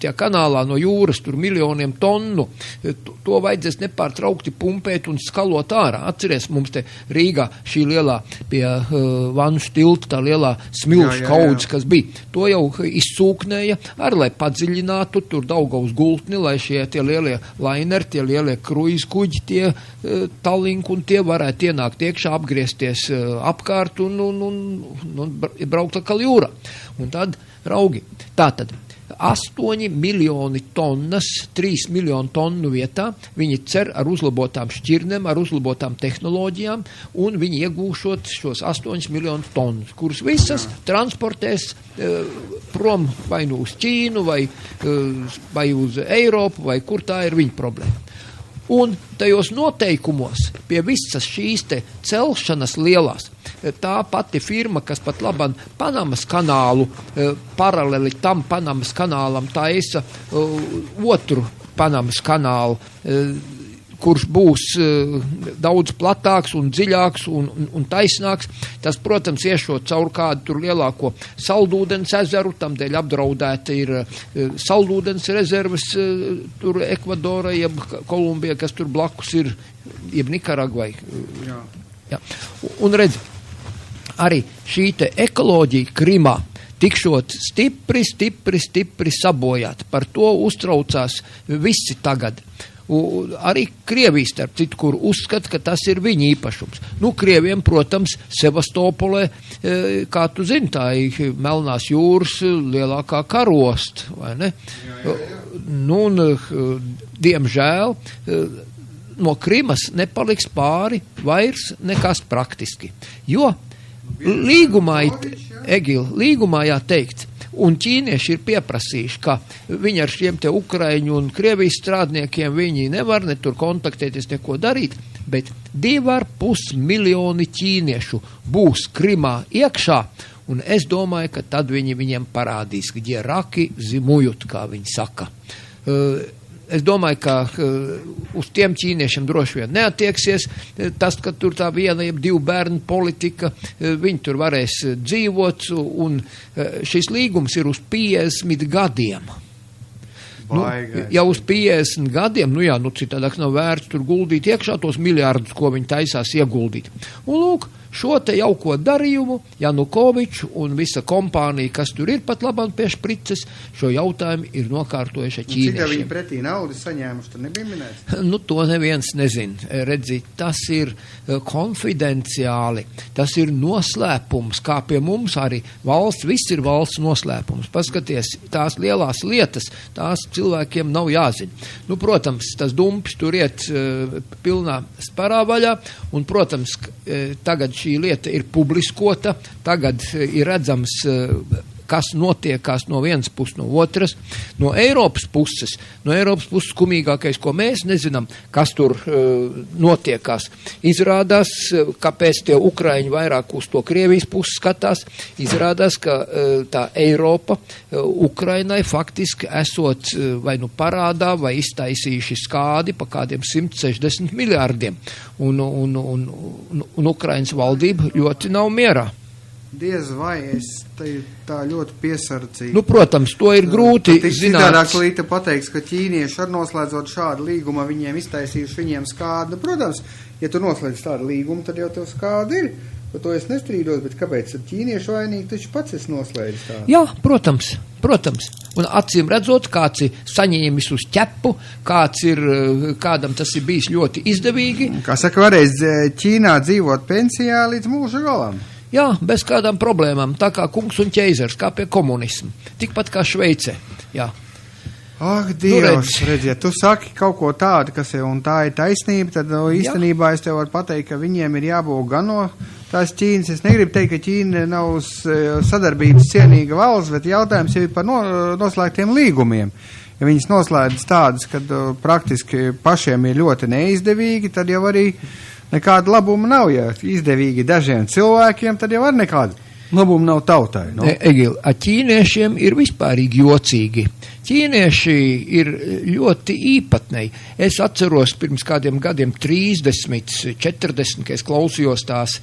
tie kanālā no jūras, tur miljoniem tonnu, to vajadzēs nepārtraukti pumpēt un skalot ārā. Atceries, mums te Rīgā šī lielā pie Vanšu tilta, tā lielā smilšu kaudze, kas bija. To jau izsūknēja, arī lai padziļinātu tur Daugavas gultni, lai tie lielie laineri, tie lielie kruīzkuģi, tie Tallink un tie varētu ienākt iekšā, apgriezties apkārt un braukt atkal jūrā. Un tad, raugi, tātad 8 miljoni tonnas, 3 miljonu tonnu vietā, viņi cer ar uzlabotām šķirnēm, ar uzlabotām tehnoloģijām, un viņi iegūšot šos 8 miljonu tonnas, kuras visas transportēs prom vai nu uz Ķīnu, vai uz Eiropu, vai kur tā ir viņa problēma. Un tajos noteikumos pie visas šīs te celšanas lielās, tā pati firma, kas pat labam Panamas kanālu, paraleli tam Panamas kanālam taisa otru Panamas kanālu, kurš būs daudz platāks un dziļāks un taisnāks. Tas, protams, iešot caur kādu tur lielāko saldūdens ezeru, tamdēļ apdraudēta ir saldūdens rezerves tur Ekvadora, jeb Kolumbija, kas tur blakus ir, jeb Nikaragvai. Jā. Un redzi, arī šī te ekoloģija Krimā tikšot stipri sabojāt. Par to uztraucās visi tagad. Arī Krievija, starp citu, kur uzskata, ka tas ir viņa īpašums. Krieviem, protams, Sevastopolē, kā tu zini, tā ir Melnās jūras lielākā karosta, vai ne? Diemžēl, no Krimas nepaliks pāri vairs nekas praktiski. Jo līgumā jāteikt, un ķīnieši ir pieprasījuši, ka viņi ar šiem te Ukraiņu un Krievijas strādniekiem viņi nevar ne tur kontaktēties, neko darīt, bet 2,5 miljoni ķīniešu būs Krimā iekšā, un es domāju, ka tad viņi viņiem parādīs, ka die raki zimujut, kā viņi saka. Es domāju, ka uz tiem ķīniešiem droši vien neatieksies tas, ka tur tā viena jeb 2 bērnu politika, viņi tur varēs dzīvot, un šis līgums ir uz 50 gadiem. Ja uz 50 gadiem, citādāk nav vērts tur guldīt iekšā tos miljārdus, ko viņi taisās ieguldīt. Un lūk, šo te jauko darījumu Janukoviču un visa kompānija, kas tur ir pat labāk pie šprices, šo jautājumu ir nokārtojuši ķīniešiem. Cik viņi pretī naudas saņēmuši, tad nebija minēts? To neviens nezina. Redzi, tas ir konfidenciāli, tas ir noslēpums, kā pie mums arī valsts, viss ir valsts noslēpums. Paskaties, tās lielās lietas, tās cilvēkiem nav jāzina. Protams, tas dumpis tur iet pilnā sparā vaļā, un, protams, tagad šī lieta ir publiskota, tagad ir redzams, kas notiekās no vienas puses, no otras, no Eiropas puses skumīgākais, ko mēs nezinām, kas tur notiekās. Izrādās, kāpēc tie Ukraiņi vairāk uz to Krievijas puses skatās, izrādās, ka tā Eiropa Ukrainai faktiski esot vai parādā, vai iztaisījuši skādi pa kādiem 160 miljārdiem, un Ukrainas valdība ļoti nav mierā. Diez vai es tā ļoti piesardzīgi. Protams, to ir grūti zināt. Citādāk Līta pateiks, ka ķīnieši ar noslēdzot šādu līgumu viņiem iztaisījuši viņiem skādu. Protams, ja tu noslēdz tādu līgumu, tad jau tev skāda ir. Par to es nestrīdos, bet kāpēc tad ķīnieši vainīgi, taču pats es noslēdzu tādu? Jā, protams. Un acīm redzot, kāds ir saņēmis uz ķepu, kādam tas ir bijis ļoti izdevīgi. Kā saka, varēs Ķīnā dzīvot pensijā līdz mūža galam. Jā, bez kādām problēmām, tā kā kungs un ķeizars, kā pie komunismu. Tikpat kā Šveicē, jā. Ak, Dievs, redziet, tu saki kaut ko tādu, kas ir, un tā ir taisnība, tad īstenībā es tev varu pateikt, ka viņiem ir jābūt gan no tās Ķīnas. Es negribu teikt, ka Ķīna nav sadarbības cienīga valsts, bet jautājums ir par noslēgtiem līgumiem. Ja viņas noslēdz tādas, kad praktiski pašiem ir ļoti neizdevīgi, tad jau arī nekāda labuma nav. Ja izdevīgi dažiem cilvēkiem, tad jau arī nekāda labuma nav tautai. No? Egil, ķīniešiem ir vispārīgi jocīgi. Ķīnieši ir ļoti īpatnēji. Es atceros pirms kādiem gadiem 30, 40, ka es klausījos tās,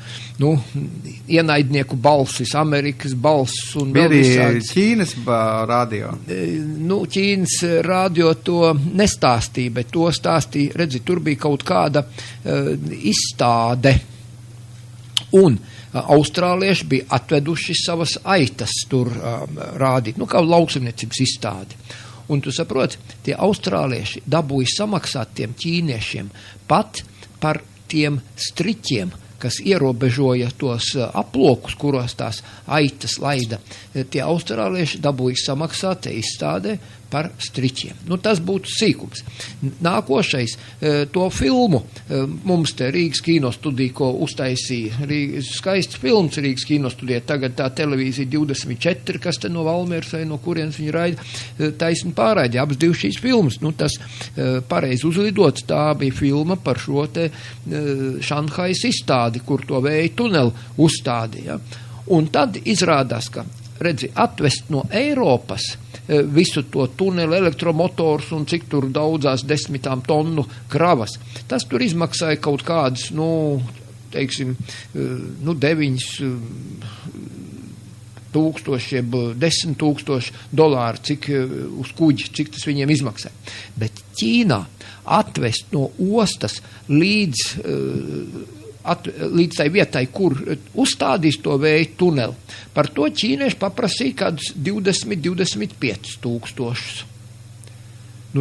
ienaidnieku balsis, Amerikas balsis un vēl visādas. Ķīnas radio? Ķīnas radio to nestāstīja, bet to stāstīja, redzi, tur bija kaut kāda izstāde. Un austrālieši bija atveduši savas aitas tur rādīt, kā lauksaimniecības izstādi. Un tu saproti, tie austrālieši dabūja samaksāt tiem ķīniešiem pat par tiem striķiem, kas ierobežoja tos aplokus, kuros tās aitas laida. Tie austrālieši dabūja samaksāt izstādē par striķiem. Tas būtu sīkums. Nākošais, to filmu mums te Rīgas kinostudija, ko uztaisīja. Skaists films Rīgas kinostudija. Tagad tā televīzija 24, kas te no Valmieras vai no kurienes viņi raida, taisni pārraidi abas divas šīs filmas. Tas pareizi uzlidots, tā bija filma par šo te Šanhais izstādi, kur to vēja tuneli uzstādīja. Un tad izrādās, ka, redzi, atvest no Eiropas visu to tuneli, elektromotors un cik tur daudzās 10 tonu kravas. Tas tur izmaksāja kaut kādas, 9 tūkstoši, $10,000, cik uz kuģi, cik tas viņiem izmaksāja. Bet Ķīnā atvest no ostas līdz tai vietai, kur uzstādīs to vēja tuneli. Par to ķīnieši paprasīja kādus 20-25 tūkstošus.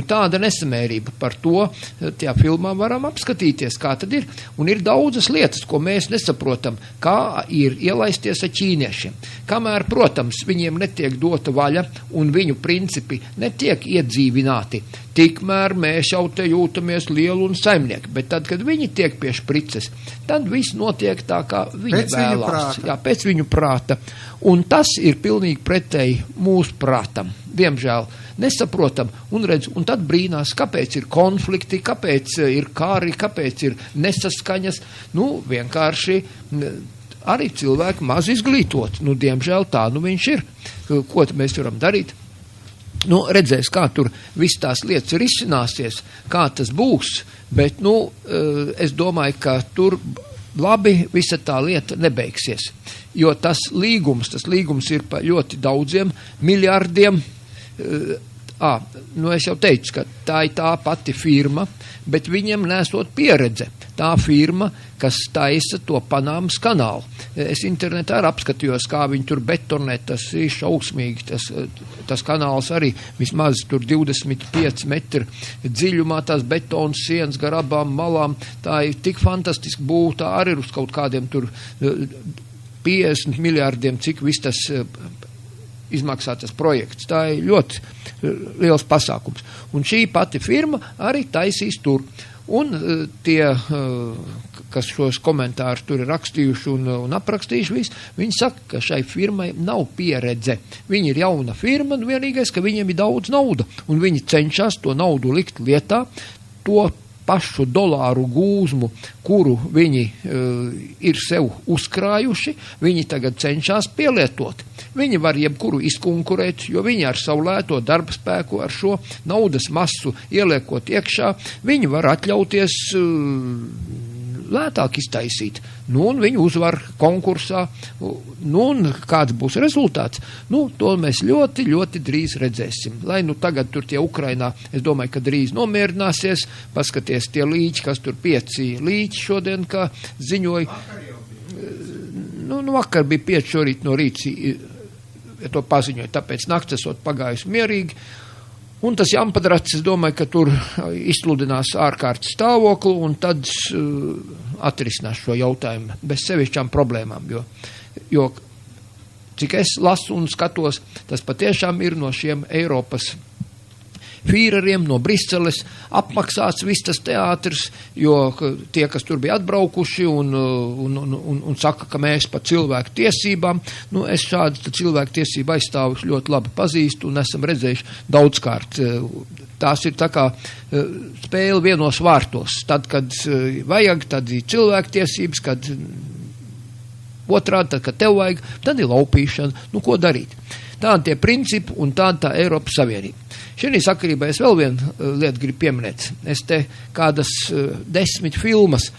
Tāda nesamērība. Par to tajā filmā varam apskatīties, kā tad ir. Un ir daudzas lietas, ko mēs nesaprotam, kā ir ielaisties ar ķīniešiem. Kamēr, protams, viņiem netiek dota vaļa un viņu principi netiek iedzīvināti, tikmēr mēs jau te jūtamies lielu un saimnieki. Bet tad, kad viņi tiek pie šprices, tad viss notiek tā, kā viņi vēlās. Jā, pēc viņu prāta. Un tas ir pilnīgi pretēji mūsu prātam. Diemžēl nesaprotam un redz, un tad brīnās, kāpēc ir konflikti, kāpēc ir kāri, kāpēc ir nesaskaņas. Vienkārši arī cilvēki maz izglītot. Diemžēl tā viņš ir. Ko mēs varam darīt? Redzēs, kā tur viss tās lietas risināsies, kā tas būs, bet, es domāju, ka tur labi visa tā lieta nebeigsies, jo tas līgums ir pa ļoti daudziem miljardiem. Es jau teicu, ka tā ir tā pati firma, bet viņiem nesot pieredze. Tā firma, kas taisa to Panāmas kanālu. Es internetā arī apskatījos, kā viņi tur betonē, tas ir šausmīgi. Tas kanāls arī vismaz tur 25 metru dziļumā, tās betonas sienas gar abām malām. Tā ir tik fantastiski būta, arī uz kaut kādiem tur 50 miljārdiem, cik viss tas izmaksā tas projekts. Tā ir ļoti liels pasākums. Un šī pati firma arī taisīs tur. Un tie, kas šos komentārus tur ir rakstījuši un aprakstījuši visu, viņi saka, ka šai firmai nav pieredze. Viņi ir jauna firma, un vienīgais, ka viņiem ir daudz nauda, un viņi cenšas to naudu likt lietā, to pašu dolāru gūzmu, kuru viņi ir sev uzkrājuši, viņi tagad cenšas pielietot. Viņi var jebkuru izkonkurēt, jo viņi ar savu lēto darba spēku, ar šo naudas masu ieliekot iekšā, viņi var atļauties lētāk iztaisīt. Un viņi uzvar konkursā. Un kāds būs rezultāts? To mēs ļoti, ļoti drīz redzēsim. Lai tagad tur tie Ukrainā, es domāju, ka drīz nomierināsies, paskaties tie līķi, kas tur 5 līķi šodien, kā ziņoja. Vakar bija 5 šorīt no rīta, ja to paziņoja, tāpēc nakts esot pagājusi mierīgi. Un tas Jampadrats, es domāju, ka tur izsludinās ārkārtas stāvokli un tad atrisinās šo jautājumu bez sevišķām problēmām, jo jo cik es lasu un skatos, tas patiešām ir no šiem Eiropas fīreriem, no Briseles apmaksāts viss tas teātris, jo tie, kas tur bija atbraukuši un saka, ka mēs par cilvēku tiesībām, nu es šādu cilvēku tiesību aizstāvus ļoti labi pazīstu un esam redzējuši daudzkārt. Tās ir tā kā spēle vienos vārtos. Tad, kad vajag, tad ir cilvēku tiesības, kad otrādi, tad, kad tev vajag, tad ir laupīšana. Nu, ko darīt? Tādi tie principi un tāda tā Eiropas Savienība. Šī sakarībā es vēl vienu lietu gribu pieminēt. Es te kādas 10 filmas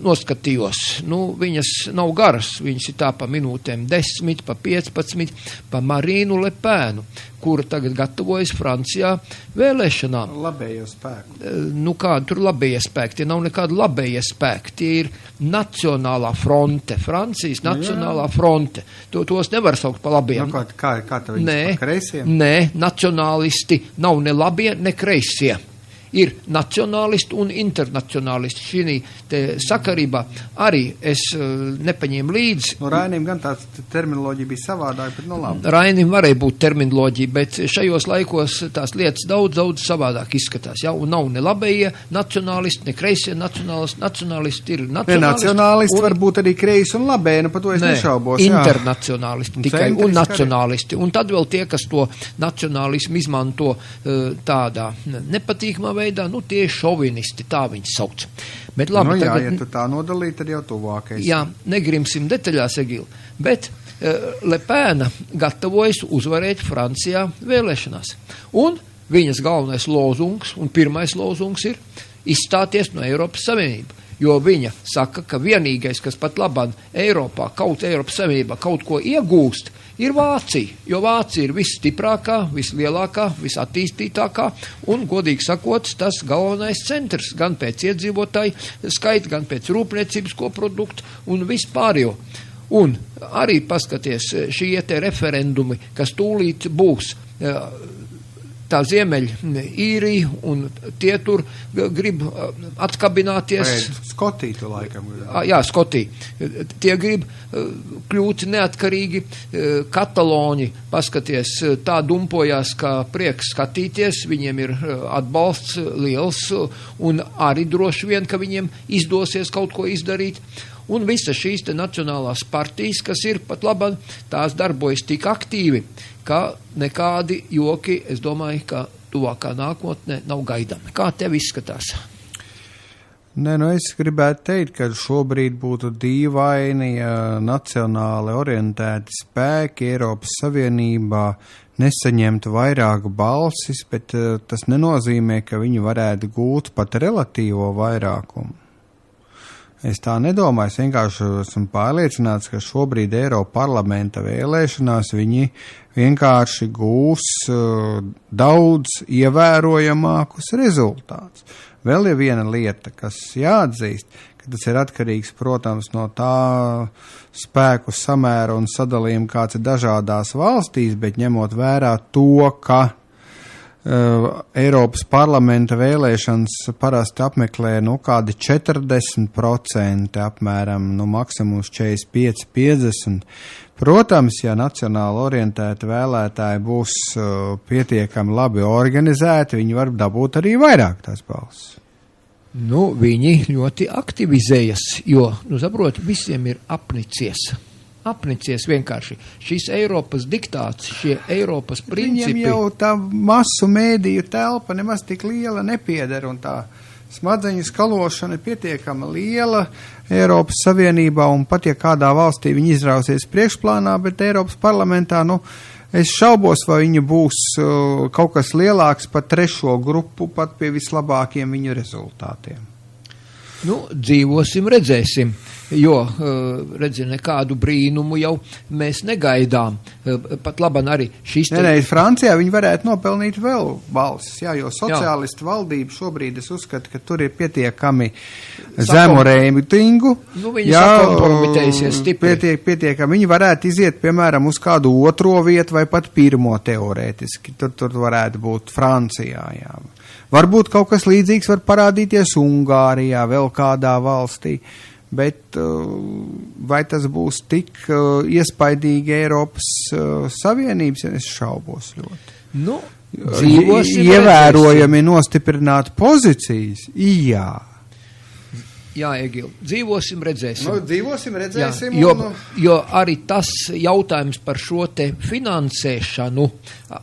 noskatījos. Nu, viņas nav garas, viņas ir tā pa minūtēm 10, pa 15, pa Marīnu Lepēnu, kura tagad gatavojas Francijā vēlēšanām. Labējie spēku. Nu, kādi tur labējie spēki? Tie nav nekādi labējie spēki. Tie ir Nacionālā fronte. Francijas Nacionālā fronte. Tos nevar saukt pa labiem. Nu, kā tā viņas pa kreisiem? Nē, nacionālisti nav ne labie, ne kreisie. Ir nacionālisti un internacionālisti. Šī sakarībā arī es nepaņēmu līdzi. No Rainim gan tāds terminoloģija bija savādāk, bet no labi. Rainim varēja būt terminoloģija, bet šajos laikos tās lietas daudz savādāk izskatās. Ja? Un nav ne labējie nacionālisti, ne kreisie nacionālisti. Nacionālisti ir nacionālisti. Nacionālisti var būt arī kreisi un labēji, nu par to es nešaubos. Internacionālisti tikai un nacionālisti. Un tad vēl tie, kas to nacionālismu izmanto tādā nepatīkamā veidā, nu tie šovinisti, tā viņi sauc. Bet labi, nu jā, tagad, ja tu tā nodalīt, tad jau tuvākais. Jā, negrimsim detaļās, Egil, bet Lepēna gatavojas uzvarēt Francijā vēlēšanās. Un viņas galvenais lozungs un pirmais lozungs ir izstāties no Eiropas Savienība. Jo viņa saka, ka vienīgais, kas pat labāk Eiropā, Eiropas Savienībā kaut ko iegūst, ir Vācija, jo Vācija ir visstiprākā, vislielākā, visattīstītākā un, godīgi sakot, tas galvenais centrs gan pēc iedzīvotāju skaita, gan pēc rūpniecības koproduktu un vispārējo. Un arī paskaties šie te referendumi, kas tūlīt būs, tā Ziemeļīrija un tie tur grib atkabināties. Skotija tu laikam. Jā, Skotija. Tie grib kļūt neatkarīgi. Kataloni, paskaties, tā dumpojās, ka prieks skatīties, viņiem ir atbalsts liels un arī droši vien, ka viņiem izdosies kaut ko izdarīt. Un visas šīs te nacionālās partijas, kas ir pat labāk, tās darbojas tik aktīvi, ka nekādi joki, es domāju, ka tuvākā nākotnē nav gaidami. Kā tev izskatās? Nē, nu es gribētu teikt, ka šobrīd būtu dīvaini, ja nacionāli orientēti spēki Eiropas Savienībā nesaņemtu vairāk balsis, bet tas nenozīmē, ka viņi varētu gūt pat relatīvo vairākumu. Es tā nedomāju, es vienkārši esmu pārliecināts, ka šobrīd Eiroparlamenta vēlēšanās viņi vienkārši gūs daudz ievērojamākus rezultātus. Vēl ir viena lieta, kas jāatzīst, ka tas ir atkarīgs, protams, no tā spēku samēra un sadalījuma, kāds ir dažādās valstīs, bet ņemot vērā to, ka Eiropas parlamenta vēlēšanas parasti apmeklē kādi 40% apmēram, maksimums 45-50%. Protams, ja nacionāli orientēti vēlētāji būs pietiekami labi organizēti, viņi var dabūt arī vairāk tās balsis. Nu, viņi ļoti aktivizējas, jo, saprot, visiem ir apnicies vienkārši šīs Eiropas diktāts, šie Eiropas principi. Viņiem jau tā masu mēdīju telpa nemaz tik liela nepieder, un tā smadzeņu skalošana ir pietiekama liela Eiropas Savienībā, un pat ja kādā valstī viņi izrausies priekšplānā, bet Eiropas parlamentā, es šaubos, vai viņi būs kaut kas lielāks par trešo grupu, pat pie vislabākiem viņu rezultātiem. Dzīvosim, redzēsim, jo, nekādu brīnumu jau mēs negaidām. Pat labam arī šis... Nē, Francijā viņi varētu nopelnīt vēl balsis, jo sociālistu valdība šobrīd, es uzskatu, ka tur ir pietiekami zemu reitingu. Viņi sakompromitējusies stipri. Pietiekami. Viņi varētu iziet, piemēram, uz kādu otro vietu vai pat pirmo teorētiski. Tur varētu būt Francijā, Varbūt kaut kas līdzīgs var parādīties Ungārijā, vēl kādā valstī, bet vai tas būs tik iespaidīgi Eiropas Savienības, ja es šaubos ļoti. Nu, dzīvosim, ievērojami nostiprināt pozīcijas, jā. Jā, Egil, dzīvosim, redzēsim. Nu, dzīvosim, redzēsim. Jā, jo arī tas jautājums par šo te finansēšanu,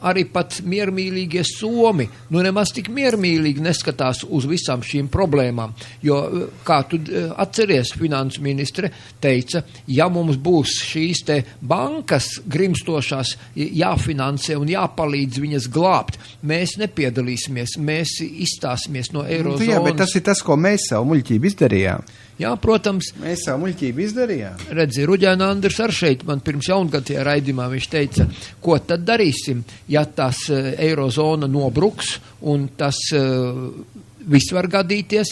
arī pat miermīlīgie Somi, nemaz tik miermīlīgi neskatās uz visām šīm problēmām. Jo, kā tu atceries, finansu ministre teica, ja mums būs šīs te bankas grimstošās jāfinansē un jāpalīdz viņas glābt, mēs nepiedalīsimies, mēs izstāsimies no eirozonas. Jā, bet tas ir tas, ko mēs savu muļķību izdarījām. Jā, protams. Mēs savu muļķību izdarījām. Redzi, Ruģēna Andrs ar šeit man pirms jaungadtajā raidījumā viņš teica, ko tad darīsim, ja tas eirozona nobruks un tas viss var gadīties,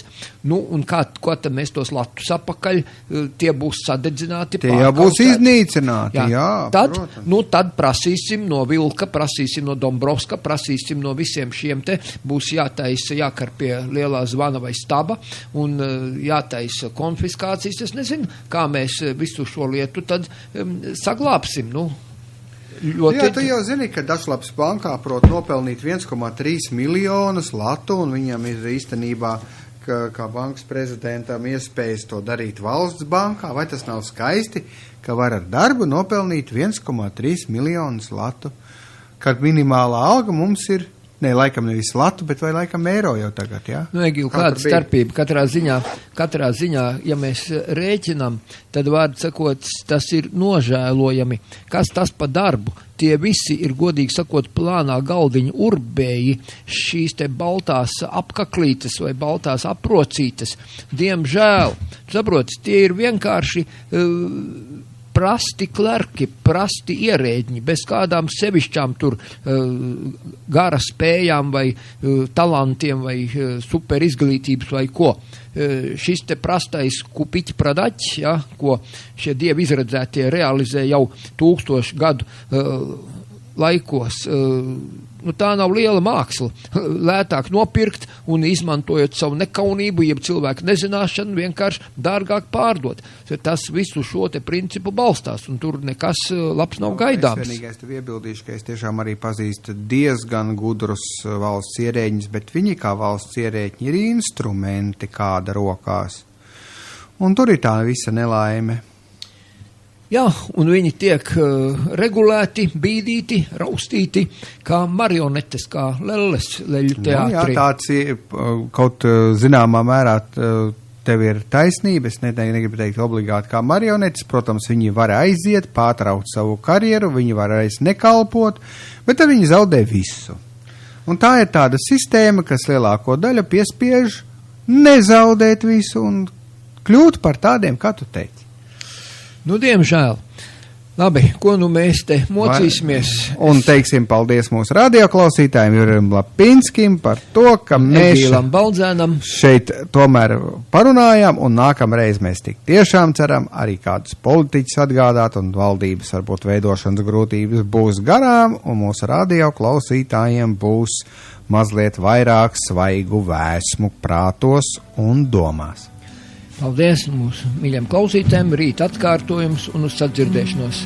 un ko tad mēs tos latus apakaļ, tie būs sadedzināti. Tie jau būs iznīcināti, jā. Tad prasīsim no Vilka, prasīsim no Dombrovska, prasīsim no visiem šiem te, būs jātaisa jākar pie lielā zvana vai staba, un jātaisa konfiskācijas. Es nezinu, kā mēs visu šo lietu tad saglābsim, Jā, tu jau zini, ka Dažlapas bankā prot nopelnīt 1,3 miljonus latu, un viņam ir īstenībā, kā bankas prezidentam, iespējas to darīt valsts bankā. Vai tas nav skaisti, ka var ar darbu nopelnīt 1,3 miljonus latu, kad minimālā alga mums ir, laikam nevis latu, bet vai laikam eiro jau tagad, jā? Egil, kāda starpība? Katrā ziņā, ja mēs rēķinam, tad vārdu sakot, tas ir nožēlojami. Kas tas pa darbu? Tie visi ir, godīgi sakot, plānā galdiņa urbēji, šīs te baltās apkaklītes vai baltās aprocītes. Diemžēl, saprotas, tie ir vienkārši prasti klerki, prasti ierēģi, bez kādām sevišķām tur gara spējām vai talantiem vai super izglītības vai ko. Šis te prastais kupiķi pradaķis, ja, ko šie dievi izredzētie realizē jau 1000 gadu laikos, tā nav liela māksla. Lētāk nopirkt un izmantojot savu nekaunību, jeb cilvēku nezināšanu, vienkārši dārgāk pārdot. Tas visu šo te principu balstās, un tur nekas labs nav gaidāms. Es vienīgais tev iebildīšu, ka es tiešām arī pazīstu diezgan gudrus valsts ierēģņus, bet viņi kā valsts ierēģņi ir instrumenti kāda rokās. Un tur ir tā visa nelaime. Jā, un viņi tiek regulēti, bīdīti, raustīti, kā marionetes, kā lelles leļu teātrī. Jā, tāds ir, kaut zināmā mērā tev ir taisnība, es negribu teikt obligāti kā marionetes, protams, viņi var aiziet, pārtraukt savu karjeru, viņi var aiz nekalpot, bet tad viņi zaudē visu. Un tā ir tāda sistēma, kas lielāko daļu piespiež nezaudēt visu un kļūt par tādiem, kā tu teici. Diemžēl. Labi, ko mēs te mocīsimies? Un teiksim paldies mūsu radioklausītājiem Jurim Lapinskim par to, ka mēs šeit tomēr parunājām, un nākamreiz mēs tik tiešām ceram arī kādus politiķus atgādāt, un valdības varbūt veidošanas grūtības būs garām, un mūsu radioklausītājiem būs mazliet vairāk svaigu vēsmu prātos un domās. Paldies mūsu mīļiem klausītājiem, rīt atkārtojums un uz sadzirdēšanos.